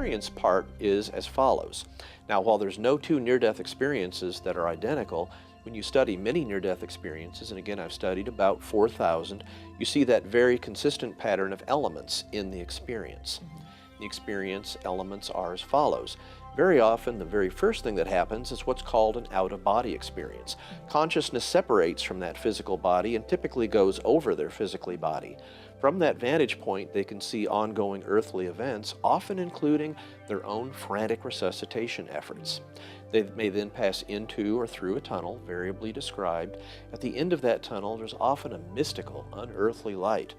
experience part is as follows. Now, while there's no two near-death experiences that are identical, when you study many near-death experiences, and again I've studied about 4,000, you see that very consistent pattern of elements in the experience. The experience elements are as follows. Very often, the very first thing that happens is what's called an out-of-body experience. Consciousness separates from that physical body and typically goes over their physical body. From that vantage point, they can see ongoing earthly events, often including their own frantic resuscitation efforts. They may then pass into or through a tunnel, variably described. At the end of that tunnel, there's often a mystical, unearthly light.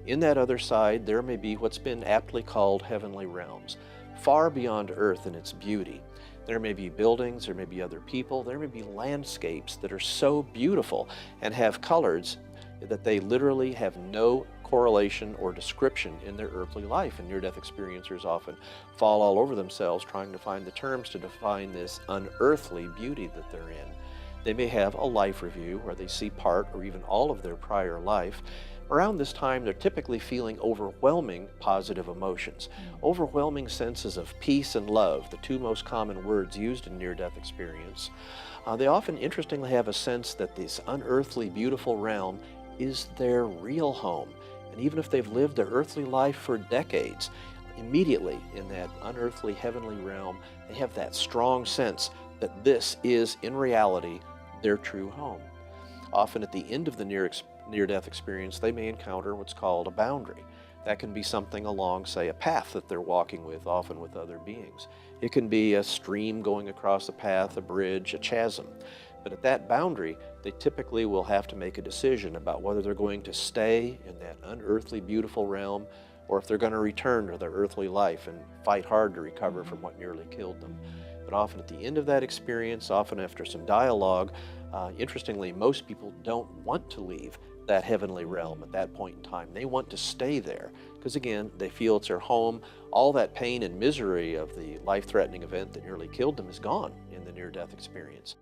In that other side, there may be what's been aptly called heavenly realms, far beyond earth in its beauty. There may be buildings, there may be other people, there may be landscapes that are so beautiful and have colors that they literally have no correlation or description in their earthly life. And near-death experiencers often fall all over themselves trying to find the terms to define this unearthly beauty that they're in. They may have a life review where they see part or even all of their prior life. Around this time, they're typically feeling overwhelming positive emotions, overwhelming senses of peace and love, the two most common words used in near-death experience. They often, interestingly, have a sense that this unearthly, beautiful realm is their real home. And even if they've lived their earthly life for decades, immediately in that unearthly, heavenly realm, they have that strong sense that this is, in reality, their true home. Often at the end of the near-death experience, they may encounter what's called a boundary. That can be something along, say, a path that they're walking with, often with other beings. It can be a stream going across a path, a bridge, a chasm. But at that boundary, they typically will have to make a decision about whether they're going to stay in that unearthly, beautiful realm, or if they're going to return to their earthly life and fight hard to recover from what nearly killed them. But often at the end of that experience, often after some dialogue, interestingly, most people don't want to leave that heavenly realm at that point in time. They want to stay there because, again, they feel it's their home. All that pain and misery of the life-threatening event that nearly killed them is gone in the near-death experience.